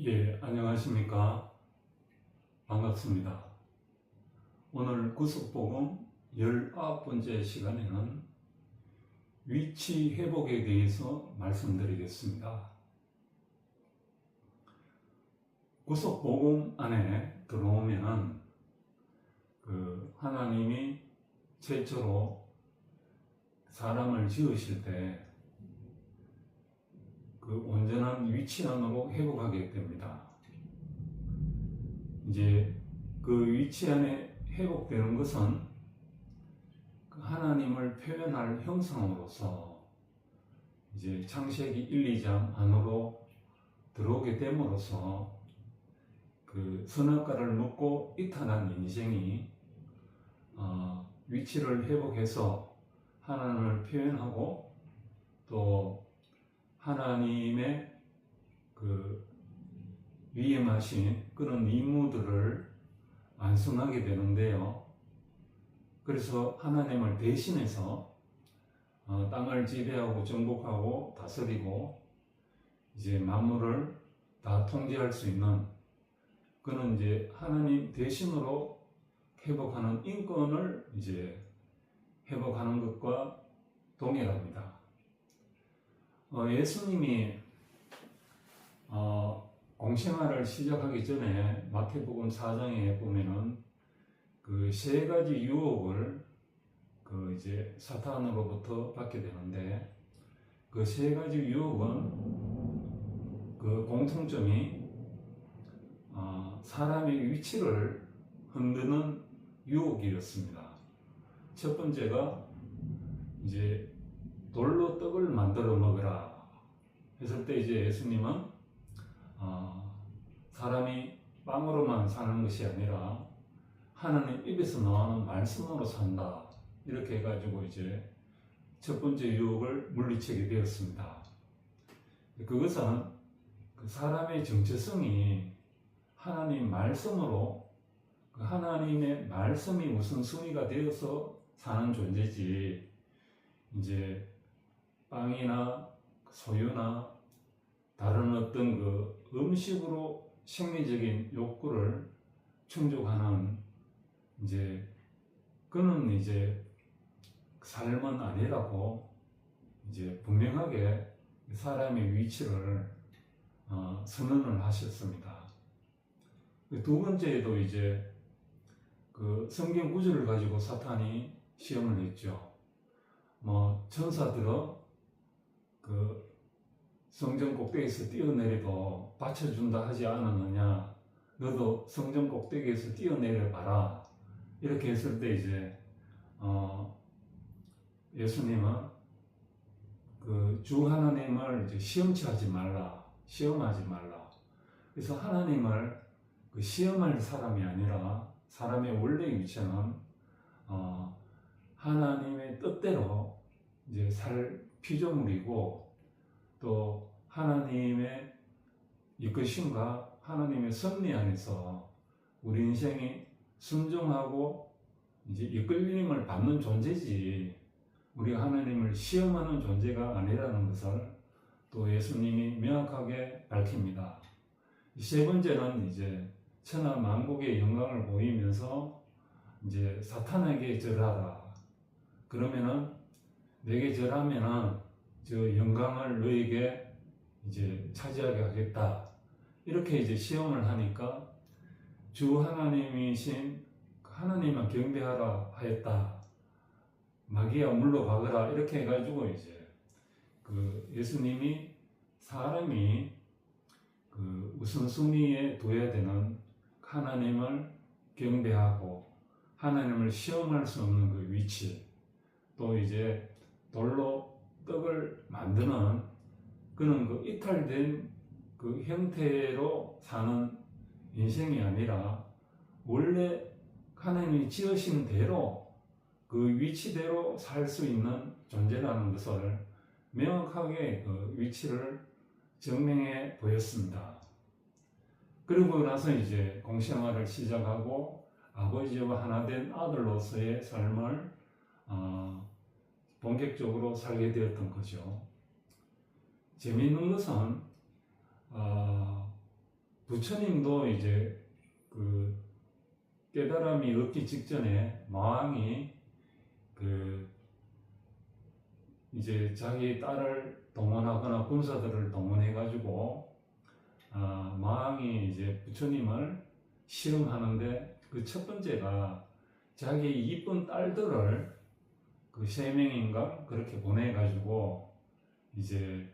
예, 안녕하십니까. 반갑습니다. 오늘 구속복음 19번째 시간에는 위치 회복에 대해서 말씀드리겠습니다. 구속복음 안에 들어오면은 하나님이 최초로 사람을 지으실 때 온전한 위치 안으로 회복하게 됩니다. 이제 그 위치 안에 회복되는 것은 하나님을 표현할 형상으로서 이제 창세기 1, 2장 안으로 들어오게 됨으로써 선악과를 먹고 이탈한 인생이 위치를 회복해서 하나님을 표현하고 또 하나님의 위임하신 그런 임무들을 완성하게 되는데요. 그래서 하나님을 대신해서 땅을 지배하고 정복하고 다스리고 이제 만물을 다 통제할 수 있는 그는 이제 하나님 대신으로 회복하는 인권을 이제 회복하는 것과 동일합니다. 예수님이 공생활을 시작하기 전에 마태복음 4장에 보면은 세 가지 유혹을 이제 사탄으로부터 받게 되는데 그 세 가지 유혹은 공통점이 사람의 위치를 흔드는 유혹이었습니다. 첫 번째가 이제 돌로 떡을 만들어 먹으라 했을 때 이제 예수님은 사람이 빵으로만 사는 것이 아니라 하나님 입에서 나오는 말씀으로 산다 이렇게 해가지고 이제 첫 번째 유혹을 물리치게 되었습니다. 그것은 사람의 정체성이 하나님 말씀으로 하나님의 말씀이 우선순위가 되어서 사는 존재지 이제 빵이나 소유나 다른 어떤 음식으로 생리적인 욕구를 충족하는 이제 그는 이제 삶은 아니라고 이제 분명하게 사람의 위치를 선언을 하셨습니다. 두 번째에도 이제 성경 구절을 가지고 사탄이 시험을 했죠. 천사들어 성전 꼭대기에서 뛰어내려도 받쳐준다 하지 않았느냐, 너도 성전 꼭대기에서 뛰어내려 봐라 이렇게 했을 때 이제 예수님은 주 하나님을 이제 시험하지 말라. 그래서 하나님을 시험할 사람이 아니라 사람의 원래 위치는 하나님의 뜻대로 이제 살 피조물이고 또 하나님의 이끄심과 하나님의 섭리 안에서 우리 인생이 순종하고 이제 이끌림을 받는 존재지 우리가 하나님을 시험하는 존재가 아니라는 것을 또 예수님이 명확하게 밝힙니다. 세 번째는 이제 천하 만국의 영광을 보이면서 이제 사탄에게 절하라. 그러면은 내게 절하면은 저 영광을 너에게 이제 차지하게 하겠다. 이렇게 이제 시험을 하니까 주 하나님이신 하나님만 경배하라 하였다. 마귀야 물러가거라. 이렇게 해가지고 이제 예수님이 사람이 우선순위에 둬야 되는 하나님을 경배하고 하나님을 시험할 수 없는 위치 또 이제 돌로 떡을 만드는 그는 이탈된 형태로 사는 인생이 아니라 원래 하나님이 지으신 대로 위치대로 살 수 있는 존재라는 것을 명확하게 위치를 증명해 보였습니다. 그리고 나서 이제 공생활을 시작하고 아버지와 하나 된 아들로서의 삶을 본격적으로 살게 되었던 거죠. 재미있는 것은 부처님도 이제 그 깨달음이 없기 직전에 마왕이 그 이제 자기 딸을 동원하거나 군사들을 동원해가지고 마왕이 이제 부처님을 시험하는데 그 첫 번째가 자기 이쁜 딸들을 그 3명인가 그렇게 보내가지고 이제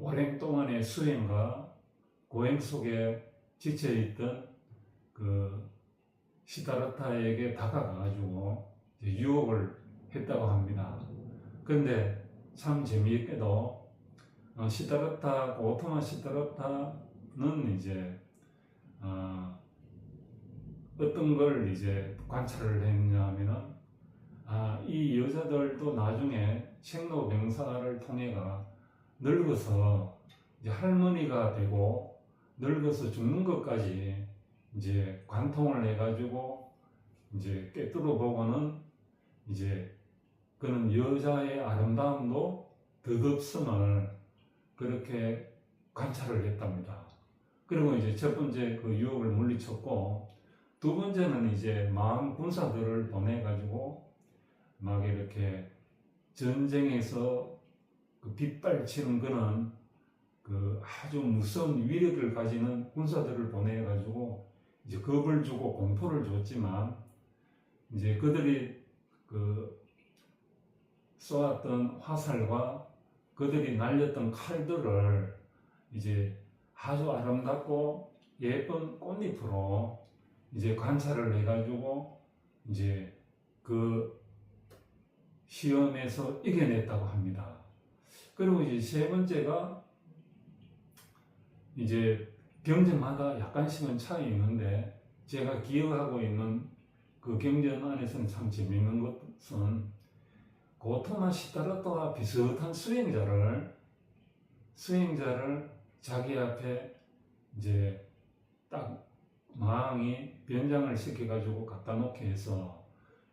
오랜 동안의 수행과 고행 속에 지쳐있던 그 시다르타에게 다가가가지고 유혹을 했다고 합니다. 그런데 참 재미있게도 고토마 시다르타는 이제 어떤 걸 이제 관찰을 했냐면은 이 여자들도 나중에 생로병사를 통해가 늙어서 이제 할머니가 되고 늙어서 죽는 것까지 이제 관통을 해가지고 이제 꿰뚫어 보고는 이제 그는 여자의 아름다움도 덧없음을 그렇게 관찰을 했답니다. 그리고 이제 첫 번째 그 유혹을 물리쳤고, 두 번째는 이제 마왕 군사들을 보내가지고 막 이렇게 전쟁에서 그 빗발치는 그는 그 아주 무서운 위력을 가지는 군사들을 보내가지고 이제 겁을 주고 공포를 줬지만, 이제 그들이 그 쏘았던 화살과 그들이 날렸던 칼들을 이제 아주 아름답고 예쁜 꽃잎으로 이제 관찰을 해가지고 이제 그 시험에서 이겨냈다고 합니다. 그리고 이제 세 번째가 이제 경전마다 약간씩은 차이 있는데, 제가 기억하고 있는 그 경전 안에서는 참 재미있는 것은 고토마 시다르타와 비슷한 수행자를 자기 앞에 이제 딱 마왕이 변장을 시켜가지고 갖다 놓게 해서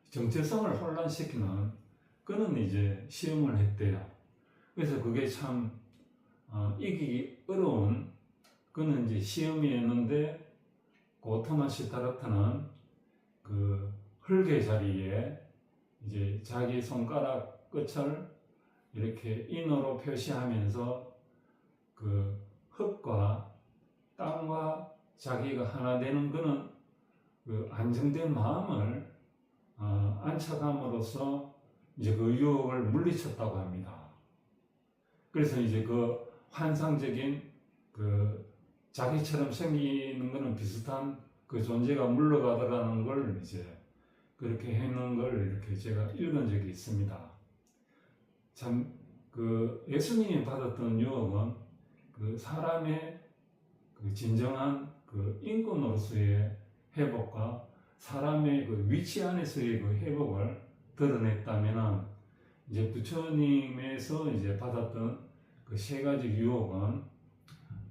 정체성을 혼란시키는 그는 이제 시험을 했대요. 그래서 그게 참 이기기 어려운 그는 이제 시험이었는데, 고토마 시다르타는 그 흙의 자리에 이제 자기 손가락 끝을 이렇게 인어로 표시하면서 그 흙과 땅과 자기가 하나 되는 그는 그 안정된 마음을 안착함으로써 이제 그 유혹을 물리쳤다고 합니다. 그래서 이제 그 환상적인 그 자기처럼 생기는 거는 비슷한 그 존재가 물러가더라는 걸 이제 그렇게 해놓은 걸 이렇게 제가 읽은 적이 있습니다. 참 그 예수님이 받았던 유혹은 그 사람의 그 진정한 그 인권으로서의 회복과 사람의 그 위치 안에서의 그 회복을 드러냈다면은, 이제 부처님에서 이제 받았던 그 세 가지 유혹은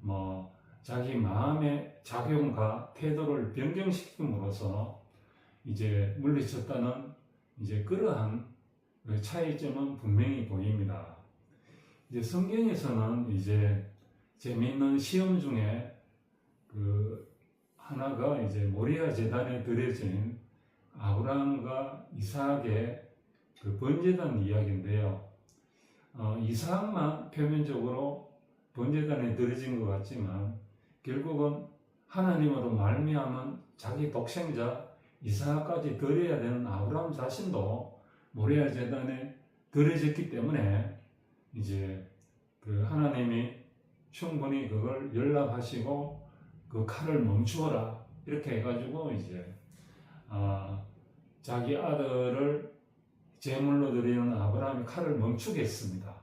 뭐 자기 마음의 작용과 태도를 변경시킴으로써 이제 물리쳤다는 이제 그러한 그 차이점은 분명히 보입니다. 이제 성경에서는 이제 재미있는 시험 중에 그 하나가 이제 모리아 제단에 드려진 아브라함과 이삭의 그 번제단 이야기인데요. 이삭만 표면적으로 번제단에 드려진 것 같지만 결국은 하나님으로 말미암은 자기 독생자 이삭까지 드려야 되는 아브라함 자신도 모리아 제단에 드려졌기 때문에 이제 그 하나님이 충분히 그걸 연락하시고 그 칼을 멈추어라 이렇게 해가지고 이제 자기 아들을 제물로 드리는 아브라함이 칼을 멈추게 했습니다.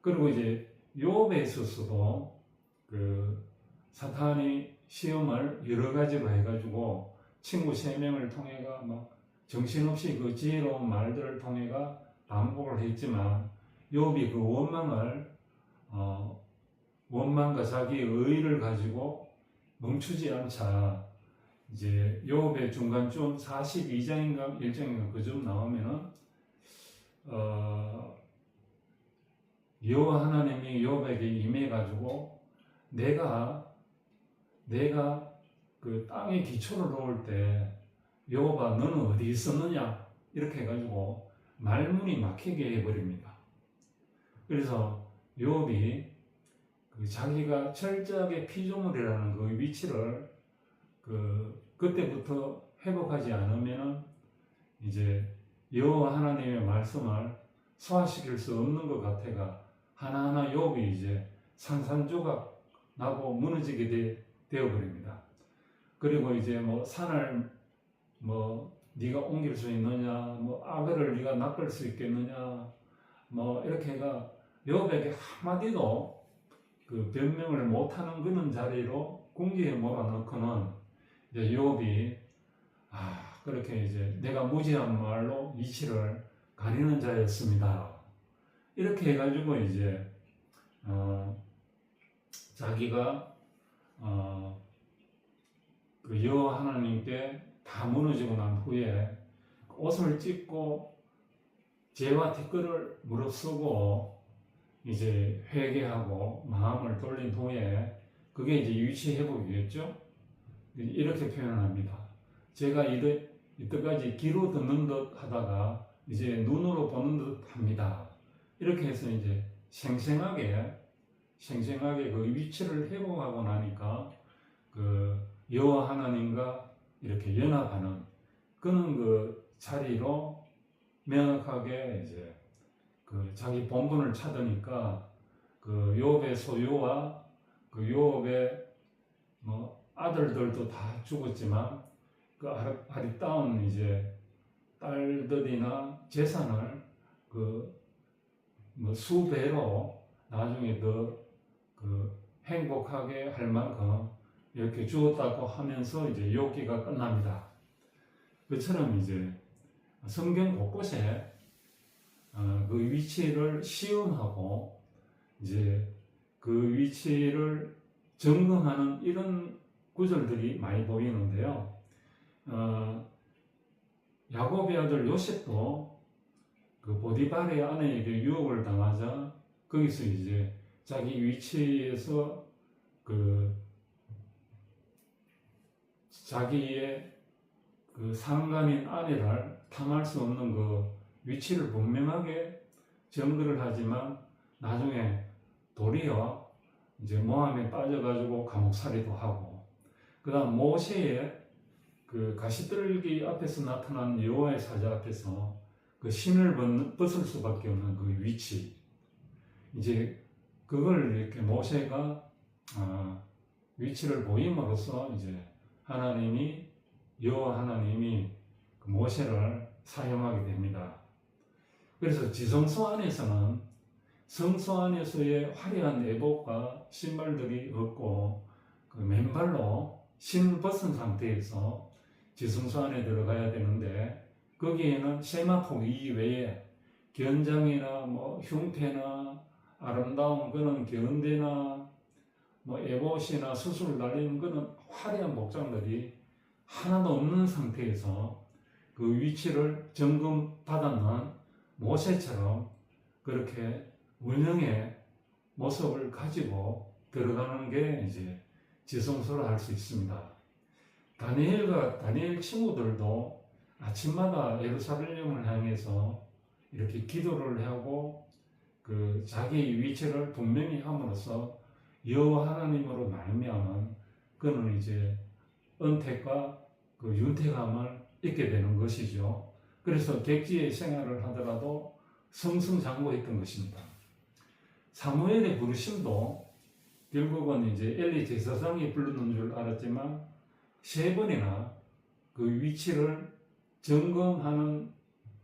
그리고 이제 욥에 있어서도 그 사탄이 시험을 여러 가지로 해가지고 친구 3명을 통해가 막 정신없이 그 지혜로운 말들을 통해가 반복을 했지만, 욥이 그 원망과 자기의 의의를 가지고 멈추지 않자 이제 욥의 중간쯤 42장인가 1장인가 그쯤 나오면은 여호와 하나님이 욥에게 임해 가지고 내가 내가 그 땅에 기초를 놓을 때 여호와 너는 어디 있었느냐 이렇게 해가지고 말문이 막히게 해버립니다. 그래서 욥이 그 자기가 철저하게 피조물이라는 그 위치를 그때부터 회복하지 않으면 이제 여호와 하나님의 말씀을 소화시킬 수 없는 것 같아가 하나하나 욥이 이제 산산조각 나고 무너지게 되어버립니다. 그리고 이제 뭐 산을 뭐 네가 옮길 수 있느냐, 뭐 악어를 네가 낚을 수 있겠느냐, 뭐 이렇게가 욥에게 한마디도 그 변명을 못하는 그런 자리로 궁지에 몰아넣고는 이제 욥이 그렇게 이제 내가 무지한 말로 이치를 가리는 자였습니다. 이렇게 해가지고 이제 자기가 그 여호와 하나님께 다 무너지고 난 후에 옷을 찢고 죄와 티끌을 무릅쓰고 이제 회개하고 마음을 돌린 후에 그게 이제 위치 회복이겠죠. 이렇게 표현합니다. 제가 이때까지 귀로 듣는 듯 하다가 이제 눈으로 보는 듯 합니다. 이렇게 해서 이제 생생하게 그 위치를 회복하고 나니까 그 여호와 하나님과 이렇게 연합하는 그런 그 자리로 명확하게 이제 그 자기 본분을 찾으니까 그 욥의 소유와 그 욥의 뭐 아들들도 다 죽었지만 그 아리따운 이제 딸들이나 재산을 그 뭐 수배로 나중에 더 그 행복하게 할 만큼 이렇게 주었다고 하면서 이제 욥기가 끝납니다. 그처럼 이제 성경 곳곳에 그 위치를 시험하고 이제 그 위치를 점검하는 이런 구절들이 많이 보이는데요. 야곱의 아들 요셉도 그 보디발의 아내에게 유혹을 당하자 거기서 이제 자기 위치에서 그 자기의 그 상간인 아내를 탐할 수 없는 그 위치를 분명하게 증거를 하지만 나중에 도리어 이제 모함에 빠져가지고 감옥살이도 하고 그 다음 모세의 그 가시떨기 앞에서 나타난 여호와의 사자 앞에서 그 신을 벗을 수밖에 없는 그 위치 이제 그걸 이렇게 모세가 위치를 보임으로써 이제 여호와 하나님이 그 모세를 사용하게 됩니다. 그래서 지성소 안에서는 성소 안에서의 화려한 내복과 신발들이 없고 그 맨발로 신을 벗은 상태에서 지성소 안에 들어가야 되는데 거기에는 세마포 이외에 견장이나 뭐 흉패나 아름다운 그런 견대나 뭐 에봇이나 수술 달린 그런 화려한 복장들이 하나도 없는 상태에서 그 위치를 점검받았는 모세처럼 그렇게 원형의 모습을 가지고 들어가는 게 이제 지성소를 할 수 있습니다. 다니엘 친구들도 아침마다 예루살렘을 향해서 이렇게 기도를 하고 그 자기 위치를 분명히 함으로써 여호와 하나님으로 말미암은 그는 이제 은택과 그 윤택함을 잊게 되는 것이죠. 그래서 객지의 생활을 하더라도 승승장구했던 것입니다. 사무엘의 부르심도 결국은 이제 엘리 제사장이 부르는 줄 알았지만 3번이나 그 위치를 점검하는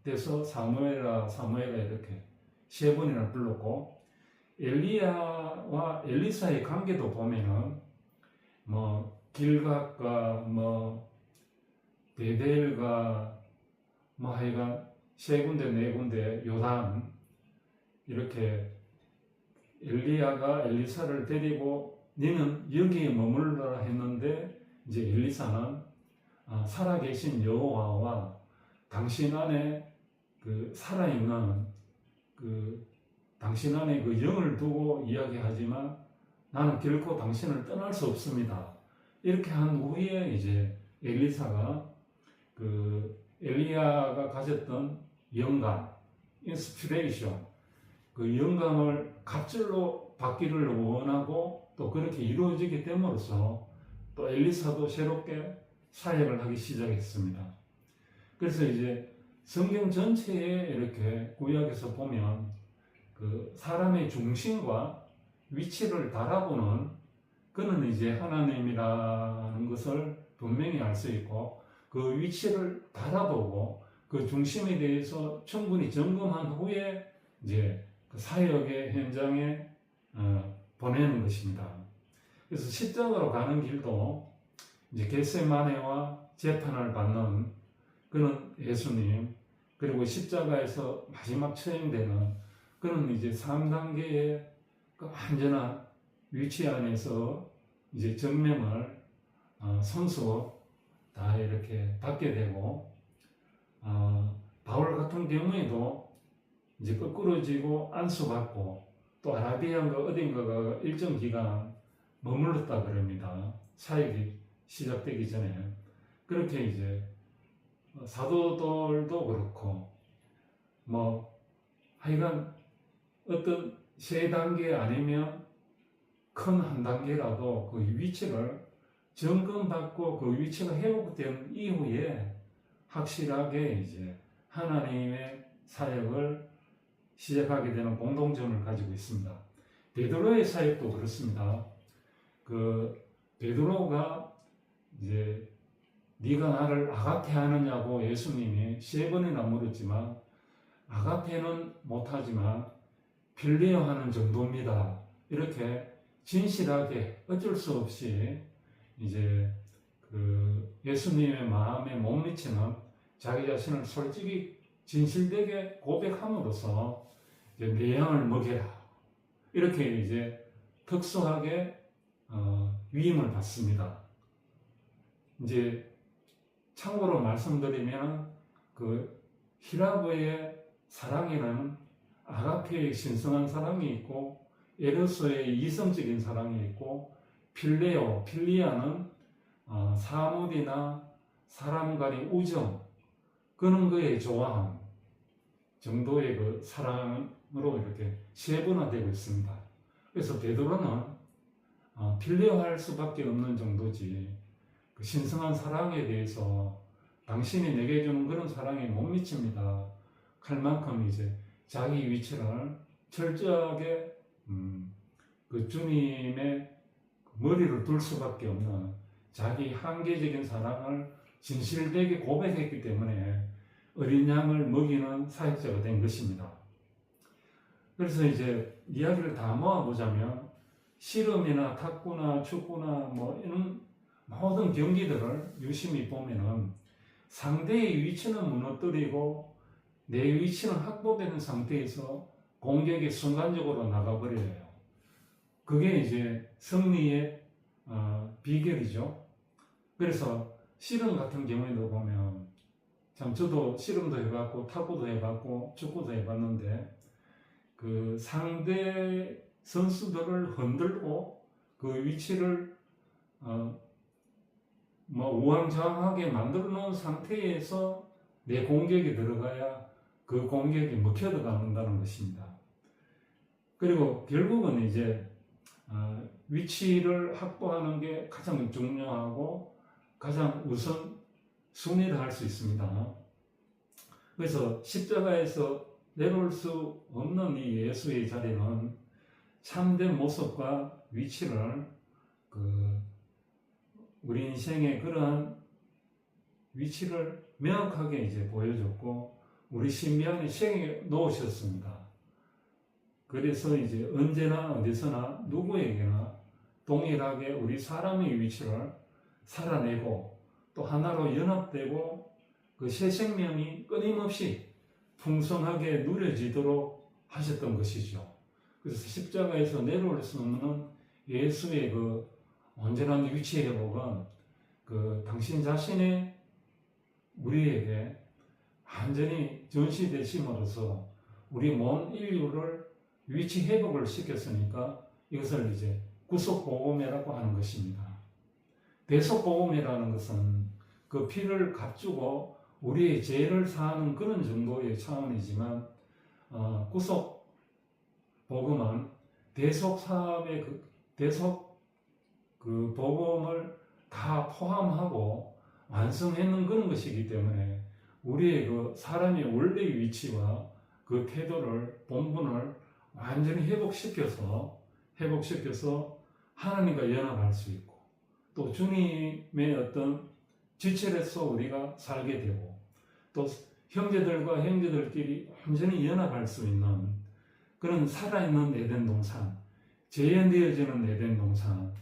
데서 사무엘아 이렇게 3번이나 불렀고 엘리야와 엘리사의 관계도 보면은 뭐 길갓과 뭐 베델과 뭐 하여간 3군데 4군데 요단 이렇게 엘리야가 엘리사를 데리고 너는 여기에 머물러라 했는데 이제 엘리사는 살아계신 여호와와 당신 안에 그 살아있는 그 당신 안에 그 영을 두고 이야기하지만 나는 결코 당신을 떠날 수 없습니다. 이렇게 한 후에 이제 엘리사가 그 엘리야가 가졌던 영감, 인스피레이션, 그 영감을 갑절로 받기를 원하고 또 그렇게 이루어지게 됨으로써 또 엘리사도 새롭게 사역을 하기 시작했습니다. 그래서 이제 성경 전체에 이렇게 구약에서 보면 그 사람의 중심과 위치를 달아보는 그는 이제 하나님이라는 것을 분명히 알 수 있고 그 위치를 달아보고 그 중심에 대해서 충분히 점검한 후에 이제 그 사역의 현장에 보내는 것입니다. 그래서 십자가로 가는 길도 이제 겟세마네와 재판을 받는 그는 예수님, 그리고 십자가에서 마지막 처형되는 그는 이제 3단계의 그 완전한 위치 안에서 이제 전명을 선수 다 이렇게 받게 되고, 바울 같은 경우에도 이제 거꾸러지고 안수받고 또 아라비아인가 어딘가가 일정 기간 머물렀다 그럽니다. 사역이 시작되기 전에. 그렇게 이제 사도들도 그렇고 뭐 하여간 어떤 세 단계 아니면 큰 한 단계라도 그 위치를 점검받고 그 위치가 회복된 이후에 확실하게 이제 하나님의 사역을 시작하게 되는 공동점을 가지고 있습니다. 베드로의 사역도 그렇습니다. 그 베드로가 이제 네가 나를 아가페 하느냐고 예수님이 3번이나 물었지만 아가페는 못하지만 필레어 하는 정도입니다. 이렇게 진실하게 어쩔 수 없이 이제 그 예수님의 마음에 못 미치는 자기 자신을 솔직히 진실되게 고백함으로써 이제 내 양을 먹여라. 이렇게 이제 특수하게 위임을 받습니다. 이제 참고로 말씀드리면 그 히라브의 사랑이라는 아가페의 신성한 사랑이 있고 에로스의 이성적인 사랑이 있고 필레오, 필리아는 사물이나 사람 간의 우정, 그런 거에 좋아함 정도의 그 사랑으로 이렇게 세분화되고 있습니다. 그래서 베드로는 필레어할 수밖에 없는 정도지 그 신성한 사랑에 대해서 당신이 내게 주는 그런 사랑에 못 미칩니다. 할 만큼 이제 자기 위치를 철저하게 그 주님의 머리를 둘 수밖에 없는 자기 한계적인 사랑을 진실되게 고백했기 때문에 어린 양을 먹이는 사역자가 된 것입니다. 그래서 이제 이야기를 다 모아보자면 씨름이나 탁구나 축구나 뭐 이런 모든 경기들을 유심히 보면은 상대의 위치는 무너뜨리고 내 위치는 확보되는 상태에서 공격이 순간적으로 나가버려요. 그게 이제 승리의 비결이죠. 그래서 씨름 같은 경우에도 보면 참 저도 씨름도 해봤고 탁구도 해봤고 축구도 해봤는데 그 상대 선수들을 흔들고 그 위치를 뭐 우왕좌왕하게 만들어 놓은 상태에서 내 공격이 들어가야 그 공격이 먹혀 들어간다는 것입니다. 그리고 결국은 이제 위치를 확보하는 게 가장 중요하고 가장 우선 순위를 할 수 있습니다. 그래서 십자가에서 내려올 수 없는 이 예수의 자리는 참된 모습과 위치를 우리 인생의 그러한 위치를 명확하게 이제 보여줬고 우리 신비안에 생에 놓으셨습니다. 그래서 이제 언제나 어디서나 누구에게나 동일하게 우리 사람의 위치를 살아내고 또 하나로 연합되고 그 새 생명이 끊임없이 풍성하게 누려지도록 하셨던 것이죠. 그래서 십자가에서 내려올 수 없는 예수의 그 온전한 위치 회복은 그 당신 자신의 우리에게 완전히 전시되심으로써 우리 몸 인류를 위치 회복을 시켰으니까 이것을 이제 구속 보험이라고 하는 것입니다. 대속복음이라는 것은 그 피를 값주고 우리의 죄를 사하는 그런 정도의 차원이지만 구속 복음은 대속 사업의 대속 그 복음을 다 포함하고 완성했는 그런 것이기 때문에 우리의 그 사람의 원래의 위치와 그 태도를 본분을 완전히 회복시켜서 하나님과 연합할 수 있고 또 주님의 어떤 지체로서 우리가 살게 되고 또 형제들과 형제들끼리 완전히 연합할 수 있는 그런 살아있는 에덴 동산, 재현되어지는 에덴 동산,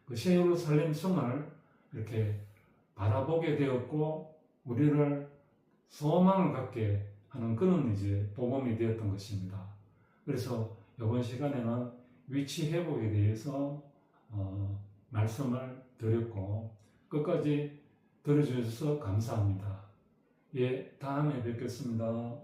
그 새 예루살렘 성을 이렇게 바라보게 되었고 우리를 소망을 갖게 하는 그런 이제 복음이 되었던 것입니다. 그래서 이번 시간에는 위치 회복에 대해서 말씀을 드렸고 끝까지 들어주셔서 감사합니다. 예, 다음에 뵙겠습니다.